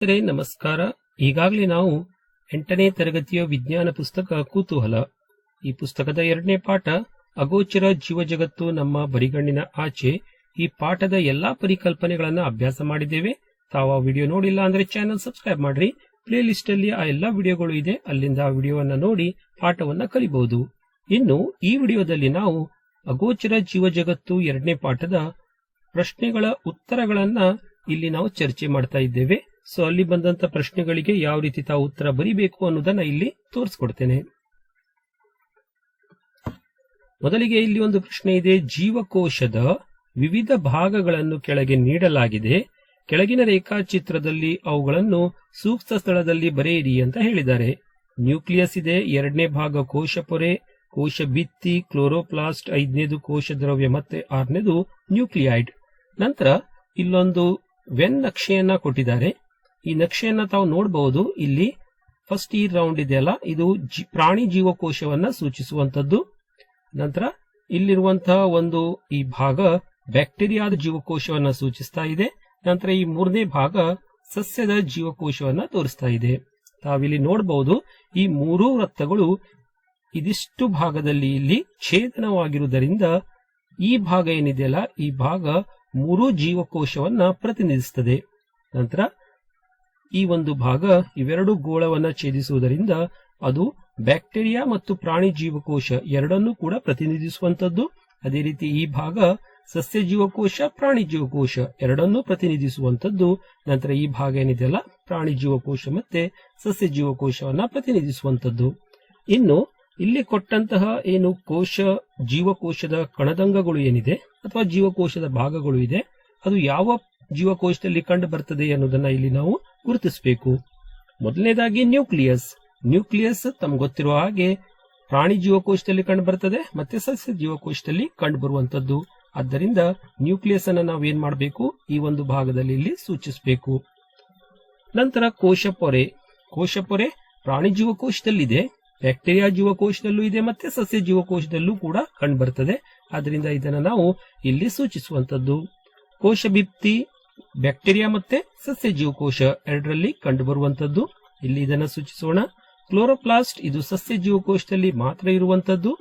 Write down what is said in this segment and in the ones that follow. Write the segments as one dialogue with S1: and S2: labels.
S1: ನಮಸ್ಕಾರ. ಈಗಾಗಲೇ ನಾವು 8ನೇ ತರಗತಿಯ ವಿಜ್ಞಾನ ಪುಸ್ತಕ ಕುತೂಹಲ, ಈ ಪುಸ್ತಕದ 2ನೇ ಪಾಠ ಅಗೋಚರ ಜೀವಜಗತ್ತು ನಮ್ಮ ಬರಿಗಣ್ಣಿನ ಆಚೆ, ಈ ಪಾಠದ ಎಲ್ಲಾ ಪರಿಕಲ್ಪನೆಗಳನ್ನ ಅಭ್ಯಾಸ ಮಾಡಿದ್ದೇವೆ. ತಾವು ಆ ವಿಡಿಯೋ ನೋಡಿಲ್ಲ ಅಂದ್ರೆ ಚಾನೆಲ್ ಸಬ್ಸ್ಕ್ರೈಬ್ ಮಾಡ್ರಿ. ಪ್ಲೇ ಲಿಸ್ಟ್ ಅಲ್ಲಿ ಆ ಎಲ್ಲಾ ವಿಡಿಯೋಗಳು ಇದೆ, ಅಲ್ಲಿಂದ ಆ ವಿಡಿಯೋವನ್ನ ನೋಡಿ ಪಾಠವನ್ನ ಕಲಿಬಹುದು. ಇನ್ನು ಈ ವಿಡಿಯೋದಲ್ಲಿ ನಾವು ಅಗೋಚರ ಜೀವಜಗತ್ತು 2ನೇ ಪಾಠದ ಪ್ರಶ್ನೆಗಳ ಉತ್ತರಗಳನ್ನ ಇಲ್ಲಿ ನಾವು ಚರ್ಚೆ ಮಾಡ್ತಾ ಇದ್ದೇವೆ. ಸೊ ಅಲ್ಲಿ ಬಂದಂತ ಪ್ರಶ್ನೆಗಳಿಗೆ ಯಾವ ರೀತಿ ತಾವು ಉತ್ತರ ಬರೀಬೇಕು ಅನ್ನೋದನ್ನ ಇಲ್ಲಿ ತೋರಿಸ್ಕೊಡ್ತೇನೆ. ಮೊದಲಿಗೆ ಇಲ್ಲಿ ಒಂದು ಪ್ರಶ್ನೆ ಇದೆ. ಜೀವಕೋಶದ ವಿವಿಧ ಭಾಗಗಳನ್ನು ಕೆಳಗೆ ನೀಡಲಾಗಿದೆ. ಕೆಳಗಿನ ರೇಖಾಚಿತ್ರದಲ್ಲಿ ಅವುಗಳನ್ನು ಸೂಕ್ತ ಸ್ಥಳದಲ್ಲಿ ಬರೆಯಿರಿ ಅಂತ ಹೇಳಿದ್ದಾರೆ. ನ್ಯೂಕ್ಲಿಯಸ್ ಇದೆ, 2ನೇ ಭಾಗ ಕೋಶ ಪೊರೆ, ಕೋಶ ಭಿತ್ತಿ, ಕ್ಲೋರೋಪ್ಲಾಸ್ಟ್, 5ನೇದು ಕೋಶ ದ್ರವ್ಯ, ಮತ್ತೆ 6ನೇದು ನ್ಯೂಕ್ಲಿಯೈಡ್. ನಂತರ ಇಲ್ಲೊಂದು ವೆನ್ ನಕ್ಷೆಯನ್ನ ಕೊಟ್ಟಿದ್ದಾರೆ. ಈ ನಕ್ಷೆಯನ್ನ ತಾವು ನೋಡಬಹುದು. ಇಲ್ಲಿ ಫಸ್ಟ್ ಈ ರೌಂಡ್ ಇದೆಯಲ್ಲ, ಇದು ಪ್ರಾಣಿ ಜೀವಕೋಶವನ್ನ ಸೂಚಿಸುವಂತದ್ದು. ನಂತರ ಇಲ್ಲಿರುವಂತಹ ಒಂದು ಈ ಭಾಗ ಬ್ಯಾಕ್ಟೀರಿಯಾದ ಜೀವಕೋಶವನ್ನ ಸೂಚಿಸ್ತಾ ಇದೆ. ನಂತರ ಈ 3ನೇ ಭಾಗ ಸಸ್ಯದ ಜೀವಕೋಶವನ್ನ ತೋರಿಸ್ತಾ ಇದೆ. ತಾವಿಲ್ಲಿ ನೋಡಬಹುದು, ಈ 3 ವೃತ್ತಗಳು ಇದಿಷ್ಟು ಭಾಗದಲ್ಲಿ ಇಲ್ಲಿ ಛೇದನವಾಗಿರುವುದರಿಂದ ಈ ಭಾಗ ಏನಿದೆಯಲ್ಲ, ಈ ಭಾಗ 3 ಜೀವಕೋಶವನ್ನ ಪ್ರತಿನಿಧಿಸುತ್ತದೆ. ನಂತರ ಈ ಒಂದು ಭಾಗ ಇವೆರಡು ಗೋಳವನ್ನ ಛೇದಿಸುವುದರಿಂದ ಅದು ಬ್ಯಾಕ್ಟೀರಿಯಾ ಮತ್ತು ಪ್ರಾಣಿ ಜೀವಕೋಶ ಎರಡನ್ನೂ ಕೂಡ ಪ್ರತಿನಿಧಿಸುವಂತದ್ದು. ಅದೇ ರೀತಿ ಈ ಭಾಗ ಸಸ್ಯ ಜೀವಕೋಶ, ಪ್ರಾಣಿ ಜೀವಕೋಶ ಎರಡನ್ನೂ ಪ್ರತಿನಿಧಿಸುವಂತದ್ದು. ನಂತರ ಈ ಭಾಗ ಏನಿದೆಯಲ್ಲ, ಪ್ರಾಣಿ ಜೀವಕೋಶ ಮತ್ತೆ ಸಸ್ಯ ಜೀವಕೋಶವನ್ನ ಪ್ರತಿನಿಧಿಸುವಂತದ್ದು. ಇನ್ನು ಇಲ್ಲಿ ಕೊಟ್ಟಂತಹ ಏನು ಜೀವಕೋಶದ ಕಣದಂಗಗಳು ಏನಿದೆ ಅಥವಾ ಜೀವಕೋಶದ ಭಾಗಗಳು ಇದೆ, ಅದು ಯಾವ ಜೀವಕೋಶದಲ್ಲಿ ಕಂಡು ಬರ್ತದೆ ಅನ್ನೋದನ್ನ ಇಲ್ಲಿ ನಾವು ಗುರುತಿಸಬೇಕು. ಮೊದಲನೇದಾಗಿ ನ್ಯೂಕ್ಲಿಯಸ್ ತಮ್ಗೆ ಗೊತ್ತಿರುವ ಹಾಗೆ ಪ್ರಾಣಿ ಜೀವಕೋಶದಲ್ಲಿ ಕಂಡು ಬರ್ತದೆ ಮತ್ತೆ ಸಸ್ಯ ಜೀವಕೋಶದಲ್ಲಿ ಕಂಡು ಬರುವಂತದ್ದು. ಆದ್ದರಿಂದ ನ್ಯೂಕ್ಲಿಯಸ್ ಅನ್ನ ನಾವು ಏನ್ ಮಾಡಬೇಕು, ಈ ಒಂದು ಭಾಗದಲ್ಲಿ ಇಲ್ಲಿ ಸೂಚಿಸಬೇಕು. ನಂತರ ಕೋಶ ಪೊರೆ ಪ್ರಾಣಿ ಜೀವಕೋಶದಲ್ಲಿದೆ, ಬ್ಯಾಕ್ಟೀರಿಯಾ ಜೀವಕೋಶದಲ್ಲೂ ಇದೆ ಮತ್ತೆ ಸಸ್ಯ ಜೀವಕೋಶದಲ್ಲೂ ಕೂಡ ಕಂಡು ಬರ್ತದೆ. ಆದ್ರಿಂದ ಇದನ್ನ ನಾವು ಇಲ್ಲಿ ಸೂಚಿಸುವಂತದ್ದು. ಕೋಶ ಭಿತ್ತಿ ಬ್ಯಾಕ್ಟೀರಿಯಾ ಮತ್ತೆ ಸಸ್ಯ ಜೀವಕೋಶ ಎರಡರಲ್ಲಿ ಕಂಡು ಬರುವಂತದ್ದು. ಇಲ್ಲಿ ಇದನ್ನ ಸೂಚಿಸೋಣ. ಕ್ಲೋರೋಪ್ಲಾಸ್ಟ್ ಇದು ಸಸ್ಯ ಜೀವಕೋಶದಲ್ಲಿ ಮಾತ್ರ ಇರುವಂತದ್ದು.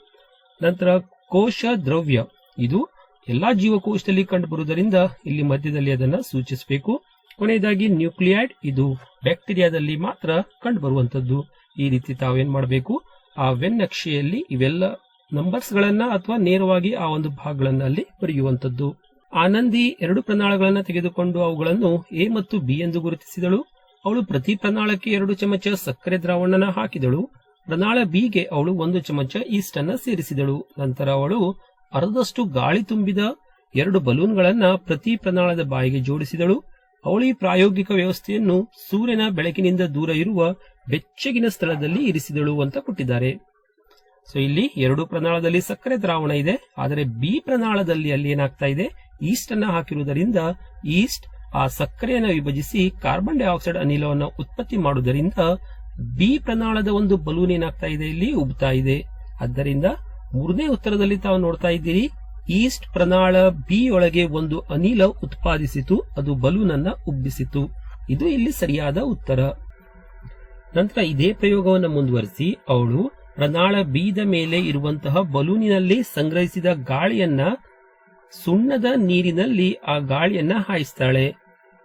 S1: ನಂತರ ಕೋಶ ದ್ರವ್ಯ ಇದು ಎಲ್ಲಾ ಜೀವಕೋಶದಲ್ಲಿ ಕಂಡು ಬರುವುದರಿಂದ ಇಲ್ಲಿ ಮಧ್ಯದಲ್ಲಿ ಅದನ್ನ ಸೂಚಿಸಬೇಕು. ಕೊನೆಯದಾಗಿ ನ್ಯೂಕ್ಲಿಯೈಡ್ ಇದು ಬ್ಯಾಕ್ಟೀರಿಯಾದಲ್ಲಿ ಮಾತ್ರ ಕಂಡು ಬರುವಂತದ್ದು. ಈ ರೀತಿ ತಾವೇನ್ ಮಾಡಬೇಕು, ಆ ವೆನ್ ನಕ್ಷೆಯಲ್ಲಿ ಇವೆಲ್ಲ ನಂಬರ್ಸ್ ಗಳನ್ನ ಅಥವಾ ನೇರವಾಗಿ ಆ ಒಂದು ಭಾಗಗಳನ್ನ ಅಲ್ಲಿ ಬರೆಯುವಂತದ್ದು. ಆನಂದಿ 2 ಪ್ರನಾಳಗಳನ್ನ ತೆಗೆದುಕೊಂಡು ಅವುಗಳನ್ನು ಎ ಮತ್ತು ಬಿ ಎಂದು ಗುರುತಿಸಿದಳು. ಅವಳು ಪ್ರತಿ ಪ್ರನಾಳಕ್ಕೆ 2 ಚಮಚ ಸಕ್ಕರೆ ದ್ರಾವಣನ ಹಾಕಿದಳು. ಪ್ರನಾಳ ಬಿಗೆ ಅವಳು 1 ಚಮಚ ಈಸ್ಟ್ ಅನ್ನ ಸೇರಿಸಿದಳು. ನಂತರ ಅವಳು ಅರ್ಧದಷ್ಟು ಗಾಳಿ ತುಂಬಿದ 2 ಬಲೂನ್ಗಳನ್ನ ಪ್ರತಿ ಪ್ರನಾಳದ ಬಾಯಿಗೆ ಜೋಡಿಸಿದಳು. ಅವಳು ಈ ಪ್ರಾಯೋಗಿಕ ವ್ಯವಸ್ಥೆಯನ್ನು ಸೂರ್ಯನ ಬೆಳಕಿನಿಂದ ದೂರ ಇರುವ ಬೆಚ್ಚಗಿನ ಸ್ಥಳದಲ್ಲಿ ಇರಿಸಿದಳು ಅಂತ ಕೊಟ್ಟಿದ್ದಾರೆ. ಸೊ ಇಲ್ಲಿ 2 ಪ್ರನಾಳದಲ್ಲಿ ಸಕ್ಕರೆ ದ್ರಾವಣ ಇದೆ, ಆದರೆ ಬಿ ಪ್ರನಾಳದಲ್ಲಿ ಅಲ್ಲಿ ಏನಾಗ್ತಾ ಇದೆ, ಈಸ್ಟ್ ಅನ್ನ ಹಾಕಿರುವುದರಿಂದ ಈಸ್ಟ್ ಆ ಸಕ್ಕರೆಯನ್ನು ವಿಭಜಿಸಿ ಕಾರ್ಬನ್ ಡೈಆಕ್ಸೈಡ್ ಅನಿಲವನ್ನು ಉತ್ಪತ್ತಿ ಮಾಡುವುದರಿಂದ ಬಿ ಪ್ರನಾಳದ ಒಂದು ಬಲೂನ್ ಏನಾಗ್ತಾ ಇದೆ, ಇಲ್ಲಿ ಉಬ್ತಾ ಇದೆ. ಆದ್ದರಿಂದ 3ನೇ ಉತ್ತರದಲ್ಲಿ ತಾವು ನೋಡ್ತಾ ಇದ್ದೀರಿ, ಈಸ್ಟ್ ಪ್ರನಾಳ ಬಿ ಒಳಗೆ ಒಂದು ಅನಿಲ ಉತ್ಪಾದಿಸಿತು, ಅದು ಬಲೂನ್ ಅನ್ನ ಉಬ್ಬಿಸಿತು. ಇದು ಇಲ್ಲಿ ಸರಿಯಾದ ಉತ್ತರ. ನಂತರ ಇದೇ ಪ್ರಯೋಗವನ್ನು ಮುಂದುವರಿಸಿ ಅವಳು ಪ್ರನಾಳ ಬೀದ ಮೇಲೆ ಇರುವಂತಹ ಬಲೂನಿನಲ್ಲಿ ಸಂಗ್ರಹಿಸಿದ ಗಾಳಿಯನ್ನ ಸುಣ್ಣದ ನೀರಿನಲ್ಲಿ ಆ ಗಾಳಿಯನ್ನ ಹಾಯಿಸ್ತಾಳೆ.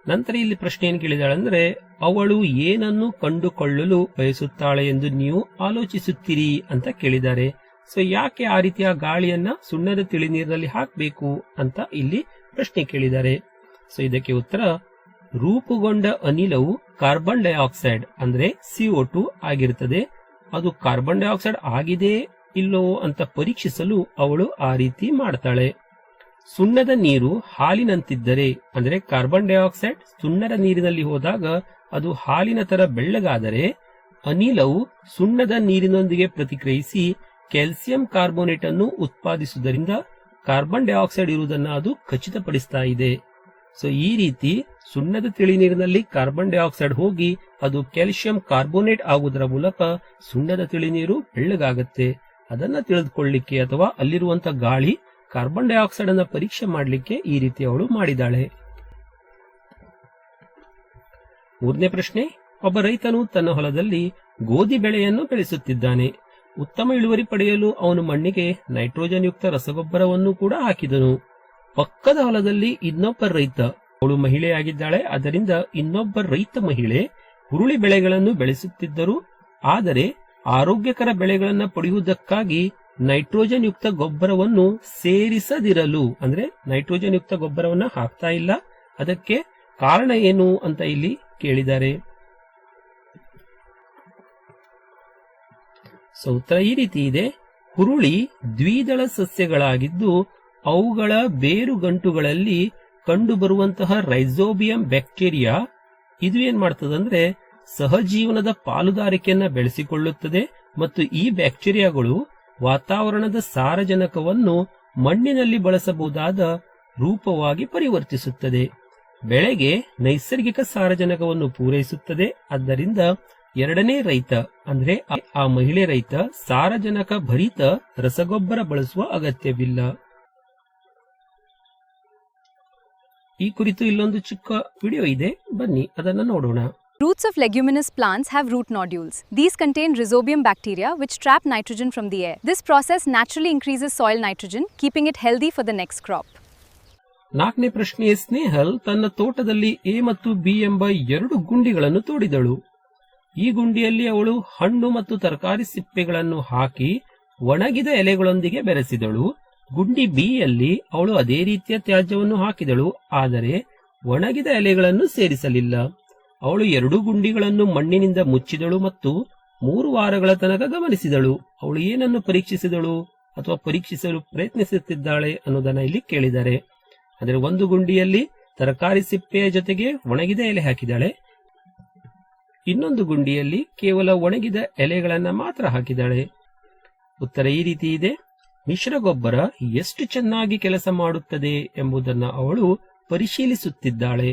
S1: ನಂತರ ಇಲ್ಲಿ ಪ್ರಶ್ನೆ ಏನ್ ಕೇಳಿದಾಳೆ ಅಂದ್ರೆ, ಅವಳು ಏನನ್ನು ಕಂಡುಕೊಳ್ಳಲು ಬಯಸುತ್ತಾಳೆ ಎಂದು ನೀವು ಆಲೋಚಿಸುತ್ತೀರಿ ಅಂತ ಕೇಳಿದ್ದಾರೆ. ಸೊ ಯಾಕೆ ಆ ರೀತಿಯ ಗಾಳಿಯನ್ನ ಸುಣ್ಣದ ತಿಳಿ ನೀರಿನಲ್ಲಿ ಹಾಕಬೇಕು ಅಂತ ಇಲ್ಲಿ ಪ್ರಶ್ನೆ ಕೇಳಿದ್ದಾರೆ. ಸೊ ಇದಕ್ಕೆ ಉತ್ತರ, ರೂಪುಗೊಂಡ ಅನಿಲವು ಕಾರ್ಬನ್ ಡೈಆಕ್ಸೈಡ್ ಅಂದ್ರೆ CO2 ಆಗಿರುತ್ತದೆ. ಅದು ಕಾರ್ಬನ್ ಡೈಆಕ್ಸೈಡ್ ಆಗಿದೆ ಇಲ್ಲೋ ಅಂತ ಪರೀಕ್ಷಿಸಲು ಅವಳು ಆ ರೀತಿ ಮಾಡ್ತಾಳೆ. ಸುಣ್ಣದ ನೀರು ಹಾಲಿನಂತಿದ್ದರೆ ಅಂದ್ರೆ ಕಾರ್ಬನ್ ಡೈಆಕ್ಸೈಡ್ ಸುಣ್ಣದ ನೀರಿನಲ್ಲಿ ಹೋದಾಗ ಅದು ಹಾಲಿನ ತರ ಬೆಳ್ಳಗಾದರೆ, ಅನಿಲವು ಸುಣ್ಣದ ನೀರಿನೊಂದಿಗೆ ಪ್ರತಿಕ್ರಿಯಿಸಿ ಕ್ಯಾಲ್ಸಿಯಂ ಕಾರ್ಬೋನೇಟ್ ಅನ್ನು ಉತ್ಪಾದಿಸುವುದರಿಂದ ಕಾರ್ಬನ್ ಡೈಆಕ್ಸೈಡ್ ಇರುವುದನ್ನು ಅದು ಖಚಿತಪಡಿಸ್ತಾ ಇದೆ. ಸೊ ಈ ರೀತಿ ಸುಣ್ಣದ ತಿಳಿ ನೀರಿನಲ್ಲಿ ಕಾರ್ಬನ್ ಡೈಆಕ್ಸೈಡ್ ಹೋಗಿ ಅದು ಕ್ಯಾಲ್ಸಿಯಂ ಕಾರ್ಬೋನೇಟ್ ಆಗುವುದರ ಮೂಲಕ ಸುಣ್ಣದ ತಿಳಿ ನೀರು ಬೆಳ್ಳಗಾಗತ್ತೆ. ಅದನ್ನ ತಿಳಿದುಕೊಳ್ಳಲಿಕ್ಕೆ ಅಥವಾ ಅಲ್ಲಿರುವಂತಹ ಗಾಳಿ ಕಾರ್ಬನ್ ಡೈಆಕ್ಸೈಡ್ ಅನ್ನ ಪರೀಕ್ಷೆ ಮಾಡಲಿಕ್ಕೆ ಈ ರೀತಿ ಅವಳು ಮಾಡಿದಾಳೆ. ಮೂರನೇ ಪ್ರಶ್ನೆ, ಒಬ್ಬ ರೈತನು ತನ್ನ ಹೊಲದಲ್ಲಿ ಗೋಧಿ ಬೆಳೆಯನ್ನು ಬೆಳೆಸುತ್ತಿದ್ದಾನೆ. ಉತ್ತಮ ಇಳುವರಿ ಪಡೆಯಲು ಅವನು ಮಣ್ಣಿಗೆ ನೈಟ್ರೋಜನ್ ಯುಕ್ತ ರಸಗೊಬ್ಬರವನ್ನು ಕೂಡ ಹಾಕಿದನು. ಪಕ್ಕದ ಹೊಲದಲ್ಲಿ ಇನ್ನೊಬ್ಬ ರೈತ, ಅವಳು ಮಹಿಳೆಯಾಗಿದ್ದಾಳೆ, ಆದ್ದರಿಂದ ಇನ್ನೊಬ್ಬ ರೈತ ಮಹಿಳೆ ಹುರುಳಿ ಬೆಳೆಗಳನ್ನು ಬೆಳೆಸುತ್ತಿದ್ದರು. ಆದರೆ ಆರೋಗ್ಯಕರ ಬೆಳೆಗಳನ್ನು ಪಡೆಯುವುದಕ್ಕಾಗಿ ನೈಟ್ರೋಜನ್ ಯುಕ್ತ ಗೊಬ್ಬರವನ್ನು ಸೇರಿಸದಿರಲು, ಅಂದ್ರೆ ನೈಟ್ರೋಜನ್ ಯುಕ್ತ ಗೊಬ್ಬರವನ್ನು ಹಾಕ್ತಾ ಇಲ್ಲ, ಅದಕ್ಕೆ ಕಾರಣ ಏನು ಅಂತ ಇಲ್ಲಿ ಕೇಳಿದ್ದಾರೆ. ಉತ್ತರ ಈ ರೀತಿ ಇದೆ. ಹುರುಳಿ ದ್ವಿದಳ ಸಸ್ಯಗಳಾಗಿದ್ದು ಅವುಗಳ ಬೇರುಗಂಟುಗಳಲ್ಲಿ ಕಂಡುಬರುವಂತಹ ರೈಜೋಬಿಯಂ ಬ್ಯಾಕ್ಟೀರಿಯಾ ಇದು ಏನ್ ಮಾಡ್ತದಂದ್ರೆ ಸಹಜೀವನದ ಪಾಲುದಾರಿಕೆಯನ್ನ ಬೆಳೆಸಿಕೊಳ್ಳುತ್ತದೆ ಮತ್ತು ಈ ಬ್ಯಾಕ್ಟೀರಿಯಾಗಳು ವಾತಾವರಣದ ಸಾರಜನಕವನ್ನು ಮಣ್ಣಿನಲ್ಲಿ ಬಳಸಬಹುದಾದ ರೂಪವಾಗಿ ಪರಿವರ್ತಿಸುತ್ತದೆ. ಬೆಳೆಗೆ ನೈಸರ್ಗಿಕ ಸಾರಜನಕವನ್ನು ಪೂರೈಸುತ್ತದೆ. ಆದ್ದರಿಂದ ಎರಡನೇ ರೈತ ಅಂದ್ರೆ ಆ ಮಹಿಳೆ ರೈತ ಸಾರಜನಕ ಭರಿತ ರಸಗೊಬ್ಬರ ಬಳಸುವ ಅಗತ್ಯವಿಲ್ಲ. ಈ ಕುರಿತು ಇಲ್ಲೊಂದು ಚಿಕ್ಕ ವಿಡಿಯೋ ಇದೆ, ಬನ್ನಿ ಅದನ್ನು ನೋಡೋಣ.
S2: Roots of leguminous plants have root nodules. These contain rhizobium bacteria which trap nitrogen from the air. This process naturally increases soil nitrogen, keeping it healthy for the next crop.
S1: ನಾಲ್ಕನೇ ಪ್ರಶ್ನೆ, ಸ್ನೇಹಲ್ ತನ್ನ ತೋಟದಲ್ಲಿ A ಮತ್ತು B ಎಂಬ 2 ಗುಂಡಿಗಳನ್ನು ತೋಡಿದಳು. ಈ ಗುಂಡಿಯಲ್ಲಿ ಅವಳು ಹಣ್ಣು ಮತ್ತು ತರಕಾರಿ ಸಿಪ್ಪೆಗಳನ್ನು ಹಾಕಿ ಒಣಗಿದ ಎಲೆಗಳೊಂದಿಗೆ ಬೆರೆಸಿದಳು. ಗುಂಡಿ ಬಿ ಯಲ್ಲಿ ಅವಳು ಅದೇ ರೀತಿಯ ತ್ಯಾಜ್ಯವನ್ನು ಹಾಕಿದಳು, ಆದರೆ ಒಣಗಿದ ಎಲೆಗಳನ್ನು ಸೇರಿಸಲಿಲ್ಲ. ಅವಳು 2 ಗುಂಡಿಗಳನ್ನು ಮಣ್ಣಿನಿಂದ ಮುಚ್ಚಿದಳು ಮತ್ತು 3 ವಾರಗಳ ತನಕ ಗಮನಿಸಿದಳು. ಅವಳು ಏನನ್ನು ಪರೀಕ್ಷಿಸಿದಳು ಅಥವಾ ಪರೀಕ್ಷಿಸಲು ಪ್ರಯತ್ನಿಸುತ್ತಿದ್ದಾಳೆ ಅನ್ನೋದನ್ನ ಇಲ್ಲಿ ಕೇಳಿದ್ದಾರೆ. ಅಂದರೆ ಒಂದು ಗುಂಡಿಯಲ್ಲಿ ತರಕಾರಿ ಸಿಪ್ಪೆಯ ಜೊತೆಗೆ ಒಣಗಿದ ಎಲೆ ಹಾಕಿದಾಳೆ, ಇನ್ನೊಂದು ಗುಂಡಿಯಲ್ಲಿ ಕೇವಲ ಒಣಗಿದ ಎಲೆಗಳನ್ನ ಮಾತ್ರ ಹಾಕಿದಾಳೆ. ಉತ್ತರ ಈ ರೀತಿ ಇದೆ. ಮಿಶ್ರ ಗೊಬ್ಬರ ಎಷ್ಟು ಚೆನ್ನಾಗಿ ಕೆಲಸ ಮಾಡುತ್ತದೆ ಎಂಬುದನ್ನು ಅವಳು ಪರಿಶೀಲಿಸುತ್ತಿದ್ದಾಳೆ.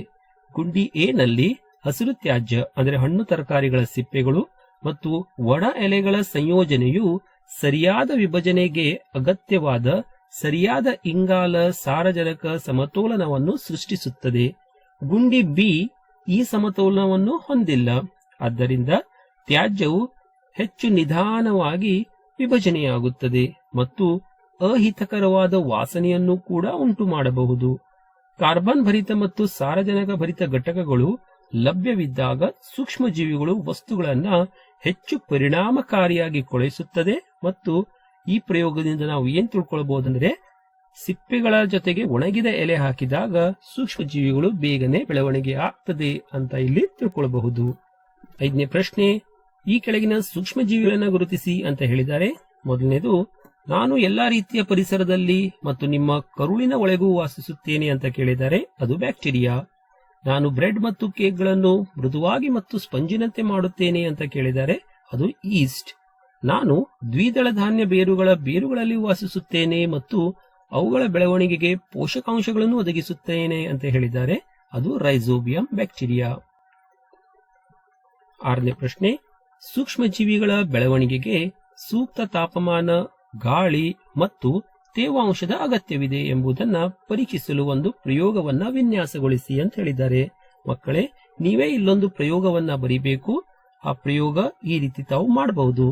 S1: ಗುಂಡಿ ಎ ನಲ್ಲಿ ಹಸಿರು ತ್ಯಾಜ್ಯ ಅಂದರೆ ಹಣ್ಣು ತರಕಾರಿಗಳ ಸಿಪ್ಪೆಗಳು ಮತ್ತು ಒಣ ಎಲೆಗಳ ಸಂಯೋಜನೆಯು ಸರಿಯಾದ ವಿಭಜನೆಗೆ ಅಗತ್ಯವಾದ ಸರಿಯಾದ ಇಂಗಾಲ ಸಾರಜನಕ ಸಮತೋಲನವನ್ನು ಸೃಷ್ಟಿಸುತ್ತದೆ. ಗುಂಡಿ ಬಿ ಈ ಸಮತೋಲನವನ್ನು ಹೊಂದಿಲ್ಲ, ಆದ್ದರಿಂದ ತ್ಯಾಜ್ಯವು ಹೆಚ್ಚು ನಿಧಾನವಾಗಿ ವಿಭಜನೆಯಾಗುತ್ತದೆ ಮತ್ತು ಅಹಿತಕರವಾದ ವಾಸನೆಯನ್ನು ಕೂಡ ಉಂಟು ಮಾಡಬಹುದು. ಕಾರ್ಬನ್ ಭರಿತ ಮತ್ತು ಸಾರಜನಕ ಭರಿತ ಘಟಕಗಳು ಲಭ್ಯವಿದ್ದಾಗ ಸೂಕ್ಷ್ಮಜೀವಿಗಳು ವಸ್ತುಗಳನ್ನು ಹೆಚ್ಚು ಪರಿಣಾಮಕಾರಿಯಾಗಿ ಕೊಳೆಸುತ್ತದೆ ಮತ್ತು ಈ ಪ್ರಯೋಗದಿಂದ ನಾವು ಏನ್ ತಿಳ್ಕೊಳ್ಬಹುದಂದ್ರೆ ಸಿಪ್ಪೆಗಳ ಜೊತೆಗೆ ಒಣಗಿದ ಎಲೆ ಹಾಕಿದಾಗ ಸೂಕ್ಷ್ಮಜೀವಿಗಳು ಬೇಗನೆ ಬೆಳವಣಿಗೆ ಆಗ್ತದೆ ಅಂತ ಇಲ್ಲಿ ತಿಳ್ಕೊಳ್ಬಹುದು. 5ನೇ ಪ್ರಶ್ನೆ, ಈ ಕೆಳಗಿನ ಸೂಕ್ಷ್ಮಜೀವಿಗಳನ್ನು ಗುರುತಿಸಿ ಅಂತ ಹೇಳಿದ್ದಾರೆ. ಮೊದಲನೇದು, ನಾನು ಎಲ್ಲಾ ರೀತಿಯ ಪರಿಸರದಲ್ಲಿ ಮತ್ತು ನಿಮ್ಮ ಕರುಳಿನ ಒಳಗೂ ವಾಸಿಸುತ್ತೇನೆ ಅಂತ ಕೇಳಿದ್ದಾರೆ, ಅದು ಬ್ಯಾಕ್ಟೀರಿಯಾ. ನಾನು ಬ್ರೆಡ್ ಮತ್ತು ಕೇಕ್ಗಳನ್ನು ಮೃದುವಾಗಿ ಮತ್ತು ಸ್ಪಂಜಿನಂತೆ ಮಾಡುತ್ತೇನೆ ಅಂತ ಕೇಳಿದ್ದಾರೆ, ಅದು ಈಸ್ಟ್. ನಾನು ದ್ವಿದಳ ಧಾನ್ಯ ಬೇರುಗಳಲ್ಲಿ ವಾಸಿಸುತ್ತೇನೆ ಮತ್ತು ಅವುಗಳ ಬೆಳವಣಿಗೆಗೆ ಪೋಷಕಾಂಶಗಳನ್ನು ಒದಗಿಸುತ್ತೇನೆ ಅಂತ ಹೇಳಿದ್ದಾರೆ, ಅದು ರೈಜೋಬಿಯಂ ಬ್ಯಾಕ್ಟೀರಿಯಾ. 6ನೇ ಪ್ರಶ್ನೆ, ಸೂಕ್ಷ್ಮಜೀವಿಗಳ ಬೆಳವಣಿಗೆಗೆ ಸೂಕ್ತ ತಾಪಮಾನ, ಗಾಳಿ ಮತ್ತು ತೇವಾಂಶದ ಅಗತ್ಯವಿದೆ ಎಂಬುದನ್ನ ಪರೀಕ್ಷಿಸಲು ಒಂದು ಪ್ರಯೋಗವನ್ನ ವಿನ್ಯಾಸಗೊಳಿಸಿ ಅಂತ ಹೇಳಿದ್ದಾರೆ. ಮಕ್ಕಳೇ, ನೀವೇ ಇಲ್ಲೊಂದು ಪ್ರಯೋಗವನ್ನ ಬರೀಬೇಕು. ಆ ಪ್ರಯೋಗ ಈ ರೀತಿ ತಾವು ಮಾಡಬಹುದು.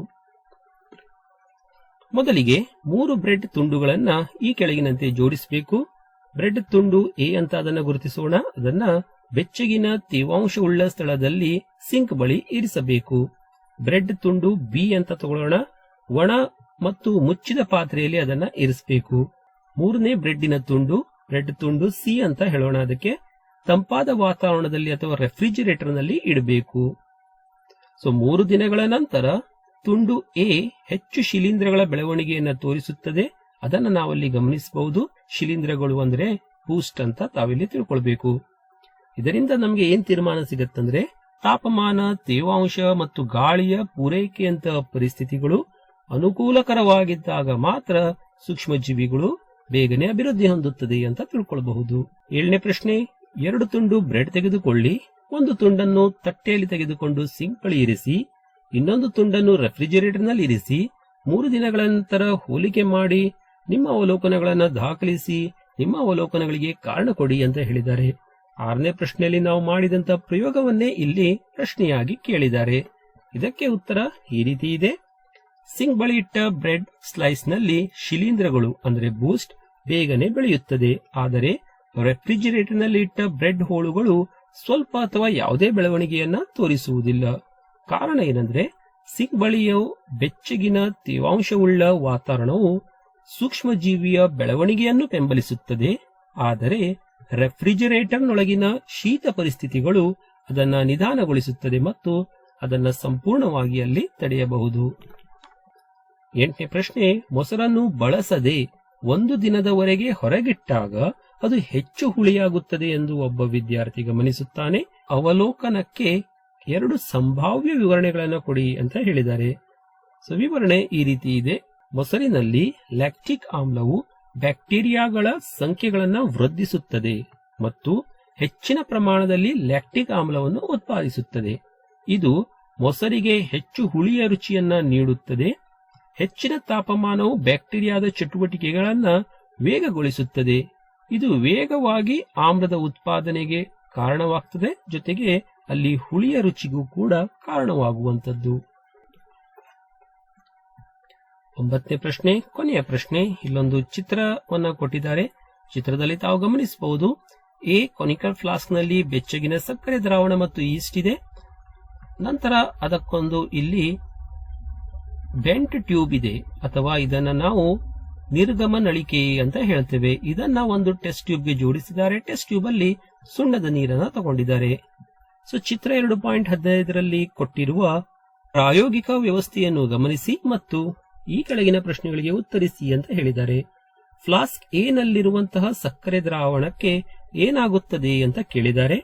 S1: ಮೊದಲಿಗೆ 3 ಬ್ರೆಡ್ ತುಂಡುಗಳನ್ನ ಈ ಕೆಳಗಿನಂತೆ ಜೋಡಿಸಬೇಕು. ಬ್ರೆಡ್ ತುಂಡು ಎ ಅಂತ ಅದನ್ನ ಗುರುತಿಸೋಣ. ಅದನ್ನ ಬೆಚ್ಚಗಿನ ತೇವಾಂಶವುಳ್ಳ ಸ್ಥಳದಲ್ಲಿ ಸಿಂಕ್ ಬಳಿ ಇರಿಸಬೇಕು. ಬ್ರೆಡ್ ತುಂಡು ಬಿ ಅಂತ ತಗೊಳ್ಳೋಣ. ಒಣ ಮತ್ತು ಮುಚ್ಚಿದ ಪಾತ್ರೆಯಲ್ಲಿ ಅದನ್ನ ಇರಿಸಬೇಕು. 3ನೇ ಬ್ರೆಡ್ ತುಂಡು ಸಿ ಅಂತ ಹೇಳೋಣ. ಅದಕ್ಕೆ ತಂಪಾದ ವಾತಾವರಣದಲ್ಲಿ ಅಥವಾ ರೆಫ್ರಿಜಿರೇಟರ್ ನಲ್ಲಿ ಇಡಬೇಕು. 3 ದಿನಗಳ ನಂತರ ತುಂಡು ಎ ಹೆಚ್ಚು ಶಿಲೀಂಧ್ರಗಳ ಬೆಳವಣಿಗೆಯನ್ನು ತೋರಿಸುತ್ತದೆ. ಅದನ್ನು ನಾವಲ್ಲಿ ಗಮನಿಸಬಹುದು. ಶಿಲೀಂಧ್ರಗಳು ಅಂದ್ರೆ ಬೂಸ್ಟ್ ಅಂತ ತಾವಿಲ್ಲಿ ತಿಳ್ಕೊಳ್ಬೇಕು. ಇದರಿಂದ ನಮಗೆ ಏನ್ ತೀರ್ಮಾನ ಸಿಗತ್ತಂದ್ರೆ ತಾಪಮಾನ, ತೇವಾಂಶ ಮತ್ತು ಗಾಳಿಯ ಪೂರೈಕೆಯಂತಹ ಪರಿಸ್ಥಿತಿಗಳು ಅನುಕೂಲಕರವಾಗಿದ್ದಾಗ ಮಾತ್ರ ಸೂಕ್ಷ್ಮಜೀವಿಗಳು ಬೇಗನೆ ಅಭಿವೃದ್ಧಿ ಹೊಂದುತ್ತದೆ ಅಂತ ತಿಳ್ಕೊಳ್ಬಹುದು. 7ನೇ ಪ್ರಶ್ನೆ, 2 ತುಂಡು ಬ್ರೆಡ್ ತೆಗೆದುಕೊಳ್ಳಿ. ಒಂದು ತುಂಡನ್ನು ತಟ್ಟೆಯಲ್ಲಿ ತೆಗೆದುಕೊಂಡು ಸಿಂಕ್ ಬಳಿ ಇರಿಸಿ, ಇನ್ನೊಂದು ತುಂಡನ್ನು ರೆಫ್ರಿಜಿರೇಟರ್ ನಲ್ಲಿ ಇರಿಸಿ. 3 ದಿನಗಳ ನಂತರ ಹೋಲಿಕೆ ಮಾಡಿ ನಿಮ್ಮ ಅವಲೋಕನಗಳನ್ನು ದಾಖಲಿಸಿ ನಿಮ್ಮ ಅವಲೋಕನಗಳಿಗೆ ಕಾರಣ ಕೊಡಿ ಅಂತ ಹೇಳಿದ್ದಾರೆ. 6ನೇ ಪ್ರಶ್ನೆಯಲ್ಲಿ ನಾವು ಮಾಡಿದಂತ ಪ್ರಯೋಗವನ್ನೇ ಇಲ್ಲಿ ಪ್ರಶ್ನೆಯಾಗಿ ಕೇಳಿದ್ದಾರೆ. ಇದಕ್ಕೆ ಉತ್ತರ ಈ ರೀತಿ ಇದೆ. ಸಿಂಕ್ ಬಳಿ ಇಟ್ಟ ಬ್ರೆಡ್ ಸ್ಲೈಸ್ ನಲ್ಲಿ ಶಿಲೀಂಧ್ರಗಳು ಅಂದರೆ ಬೂಸ್ಟ್ ಬೇಗನೆ ಬೆಳೆಯುತ್ತದೆ. ಆದರೆ ರೆಫ್ರಿಜಿರೇಟರ್ ನಲ್ಲಿ ಇಟ್ಟ ಬ್ರೆಡ್ ಹೋಳುಗಳು ಸ್ವಲ್ಪ ಅಥವಾ ಯಾವುದೇ ಬೆಳವಣಿಗೆಯನ್ನ ತೋರಿಸುವುದಿಲ್ಲ. ಕಾರಣ ಏನಂದ್ರೆ ಸಿಂಕ್ ಬಳಿಯ ಬೆಚ್ಚಗಿನ ತೇವಾಂಶವುಳ್ಳ ವಾತಾವರಣವು ಸೂಕ್ಷ್ಮ ಜೀವಿಯ ಬೆಳವಣಿಗೆಯನ್ನು ಬೆಂಬಲಿಸುತ್ತದೆ. ಆದರೆ ರೆಫ್ರಿಜಿರೇಟರ್ನೊಳಗಿನ ಶೀತ ಪರಿಸ್ಥಿತಿಗಳು ಅದನ್ನ ನಿಧಾನಗೊಳಿಸುತ್ತದೆ ಮತ್ತು ಅದನ್ನ ಸಂಪೂರ್ಣವಾಗಿ ಅಲ್ಲಿ ತಡೆಯಬಹುದು. 8ನೇ ಪ್ರಶ್ನೆ, ಮೊಸರನ್ನು ಬಳಸದೆ 1 ದಿನದವರೆಗೆ ಹೊರಗಿಟ್ಟಾಗ ಅದು ಹೆಚ್ಚು ಹುಳಿಯಾಗುತ್ತದೆ ಎಂದು ಒಬ್ಬ ವಿದ್ಯಾರ್ಥಿ ಗಮನಿಸುತ್ತಾನೆ. ಅವಲೋಕನಕ್ಕೆ 2 ಸಂಭಾವ್ಯ ವಿವರಣೆಗಳನ್ನು ಕೊಡಿ ಅಂತ ಹೇಳಿದ್ದಾರೆ. ವಿವರಣೆ ಈ ರೀತಿ ಇದೆ. ಮೊಸರಿನಲ್ಲಿ ಲ್ಯಾಕ್ಟಿಕ್ ಆಮ್ಲವು ಬ್ಯಾಕ್ಟೀರಿಯಾಗಳ ಸಂಖ್ಯೆಗಳನ್ನು ವೃದ್ಧಿಸುತ್ತದೆ ಮತ್ತು ಹೆಚ್ಚಿನ ಪ್ರಮಾಣದಲ್ಲಿ ಲ್ಯಾಕ್ಟಿಕ್ ಆಮ್ಲವನ್ನು ಉತ್ಪಾದಿಸುತ್ತದೆ. ಇದು ಮೊಸರಿಗೆ ಹೆಚ್ಚು ಹುಳಿಯ ರುಚಿಯನ್ನ ನೀಡುತ್ತದೆ. ಹೆಚ್ಚಿನ ತಾಪಮಾನವು ಬ್ಯಾಕ್ಟೀರಿಯಾದ ಚಟುವಟಿಕೆಗಳನ್ನು ವೇಗಗೊಳಿಸುತ್ತದೆ. ಇದು ವೇಗವಾಗಿ ಆಮ್ಲದ ಉತ್ಪಾದನೆಗೆ ಕಾರಣವಾಗ್ತದೆ, ಜೊತೆಗೆ ಅಲ್ಲಿ ಹುಳಿಯ ರುಚಿಗೂ ಕೂಡ ಕಾರಣವಾಗುವಂಥದ್ದು. 9ನೇ ಪ್ರಶ್ನೆ, ಕೊನೆಯ ಪ್ರಶ್ನೆ. ಇಲ್ಲೊಂದು ಚಿತ್ರವನ್ನ ಕೊಟ್ಟಿದ್ದಾರೆ. ಚಿತ್ರದಲ್ಲಿ ತಾವು ಗಮನಿಸಬಹುದು. ಎ ಕೊನಿಕಲ್ ಫ್ಲಾಸ್ಕ್ ನಲ್ಲಿ ಬೆಚ್ಚಗಿನ ಸಕ್ಕರೆ ದ್ರಾವಣ ಮತ್ತು ಈಸ್ಟ್ ಇದೆ. ನಂತರ ಅದಕ್ಕೊಂದು ಇಲ್ಲಿ ಬೆಂಟ್ ಟ್ಯೂಬ್ ಇದೆ, ಅಥವಾ ಇದನ್ನ ನಾವು ನಿರ್ಗಮ ನಳಿಕೆ ಅಂತ ಹೇಳ್ತೇವೆ. ಇದನ್ನ ಒಂದು ಟೆಸ್ಟ್ ಟ್ಯೂಬ್ಗೆ ಜೋಡಿಸಿದ್ದಾರೆ. ಟೆಸ್ಟ್ ಟ್ಯೂಬ್ ಅಲ್ಲಿ ಸುಣ್ಣದ ನೀರನ್ನ ತಗೊಂಡಿದ್ದಾರೆ. ಚಿತ್ರ 2.15ರಲ್ಲಿ ಕೊಟ್ಟಿರುವ ಪ್ರಾಯೋಗಿಕ ವ್ಯವಸ್ಥೆಯನ್ನು ಗಮನಿಸಿ ಮತ್ತು ಈ ಕೆಳಗಿನ ಪ್ರಶ್ನೆಗಳಿಗೆ ಉತ್ತರಿಸಿ ಅಂತ ಹೇಳಿದ್ದಾರೆ. ಫ್ಲಾಸ್ಕ್ ಎ ನಲ್ಲಿರುವಂತಹ ಸಕ್ಕರೆ ದ್ರಾವಣಕ್ಕೆ ಏನಾಗುತ್ತದೆ ಅಂತ ಕೇಳಿದ್ದಾರೆ.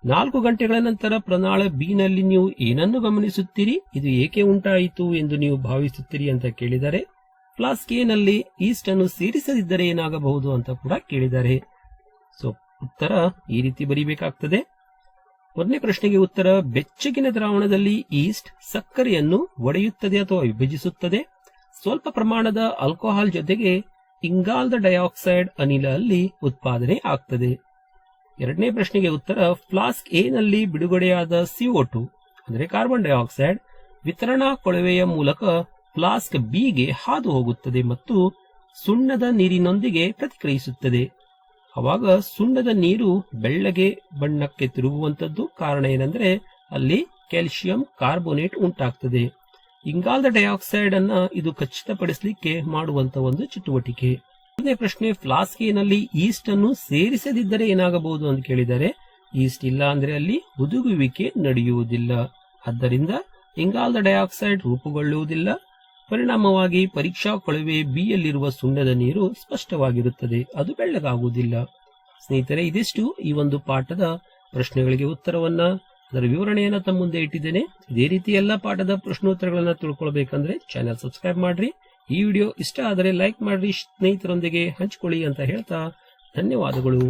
S1: 4 ಗಂಟೆಗಳ ನಂತರ ಪ್ರನಾಳ ಬಿ ನಲ್ಲಿ ನೀವು ಏನನ್ನು ಗಮನಿಸುತ್ತೀರಿ, ಇದು ಏಕೆ ಉಂಟಾಯಿತು ಎಂದು ನೀವು ಭಾವಿಸುತ್ತೀರಿ ಅಂತ ಕೇಳಿದ್ದಾರೆ. ಫ್ಲಾಸ್ಕ್ ಎ ನಲ್ಲಿ ಈಸ್ಟ್ ಅನ್ನು ಸೇರಿಸದಿದ್ದರೆ ಏನಾಗಬಹುದು ಅಂತ ಕೂಡ ಕೇಳಿದ್ದಾರೆ. ಉತ್ತರ ಈ ರೀತಿ ಬರೀಬೇಕಾಗ್ತದೆ. 1ನೇ ಪ್ರಶ್ನೆಗೆ ಉತ್ತರ, ಬೆಚ್ಚಗಿನ ದ್ರಾವಣದಲ್ಲಿ ಈಸ್ಟ್ ಸಕ್ಕರೆಯನ್ನು ಒಡೆಯುತ್ತದೆ ಅಥವಾ ವಿಭಜಿಸುತ್ತದೆ. ಸ್ವಲ್ಪ ಪ್ರಮಾಣದ ಆಲ್ಕೋಹಾಲ್ ಜೊತೆಗೆ ಇಂಗಾಲದ ಡೈಆಕ್ಸೈಡ್ ಅನಿಲ ಅಲ್ಲಿ ಉತ್ಪಾದನೆ ಆಗ್ತದೆ. 2ನೇ ಪ್ರಶ್ನೆಗೆ ಉತ್ತರ, ಫ್ಲಾಸ್ಕ್ ಎ ನಲ್ಲಿ ಬಿಡುಗಡೆಯಾದ CO2 ಅಂದರೆ ಕಾರ್ಬನ್ ಡೈಆಕ್ಸೈಡ್ ವಿತರಣಾ ಕೊಳವೆಯ ಮೂಲಕ ಫ್ಲಾಸ್ಕ್ ಬಿ ಗೆ ಹಾದು ಹೋಗುತ್ತದೆ ಮತ್ತು ಸುಣ್ಣದ ನೀರಿನೊಂದಿಗೆ ಪ್ರತಿಕ್ರಿಯಿಸುತ್ತದೆ. ಅವಾಗ ಸುಣ್ಣದ ನೀರು ಬೆಳ್ಳಗೆ ಬಣ್ಣಕ್ಕೆ ತಿರುಗುವಂತದ್ದು. ಕಾರಣ ಏನಂದ್ರೆ ಅಲ್ಲಿ ಕ್ಯಾಲ್ಸಿಯಂ ಕಾರ್ಬೋನೇಟ್ ಉಂಟಾಗ್ತದೆ. ಇಂಗಾಲದ ಡೈಆಕ್ಸೈಡ್ ಅನ್ನ ಇದು ಖಚಿತಪಡಿಸಲಿಕ್ಕೆ ಮಾಡುವಂತ ಒಂದು ಚಟುವಟಿಕೆ. 3ನೇ ಪ್ರಶ್ನೆ, ಫ್ಲಾಸ್ಕ್ ಎ ನಲ್ಲಿ ಈಸ್ಟ್ ಅನ್ನು ಸೇರಿಸದಿದ್ದರೆ ಏನಾಗಬಹುದು ಅಂತ ಕೇಳಿದರೆ, ಈಸ್ಟ್ ಇಲ್ಲ ಅಂದ್ರೆ ಅಲ್ಲಿ ಹುದುಗುವಿಕೆ ನಡೆಯುವುದಿಲ್ಲ. ಆದ್ದರಿಂದ ಇಂಗಾಲದ ಡೈಆಕ್ಸೈಡ್ ರೂಪುಗೊಳ್ಳುವುದಿಲ್ಲ. ಪರಿಣಾಮವಾಗಿ ಪರೀಕ್ಷಾ ಕೊಳವೆ ಬಿ ಯಲ್ಲಿರುವ ಸುಣ್ಣದ ನೀರು ಸ್ಪಷ್ಟವಾಗಿರುತ್ತದೆ, ಅದು ಬೆಳ್ಳಗಾಗುವುದಿಲ್ಲ. ಸ್ನೇಹಿತರೆ, ಇದಿಷ್ಟು ಈ ಒಂದು ಪಾಠದ ಪ್ರಶ್ನೆಗಳಿಗೆ ಉತ್ತರವನ್ನ, ಅದರ ವಿವರಣೆಯನ್ನ ತಮ್ಮ ಮುಂದೆ ಇಟ್ಟಿದ್ದೇನೆ. ಇದೇ ರೀತಿ ಎಲ್ಲ ಪಾಠದ ಪ್ರಶ್ನೋತ್ತರಗಳನ್ನ ತಿಳ್ಕೊಳ್ಬೇಕಂದ್ರೆ ಚಾನೆಲ್ ಸಬ್ಸ್ಕ್ರೈಬ್ ಮಾಡ್ರಿ. ಈ ವಿಡಿಯೋ ಇಷ್ಟ ಆದರೆ ಲೈಕ್ ಮಾಡ್ರಿ, ಸ್ನೇಹಿತರೊಂದಿಗೆ ಹಂಚಿಕೊಳ್ಳಿ ಅಂತ ಹೇಳ್ತಾ ಧನ್ಯವಾದಗಳು.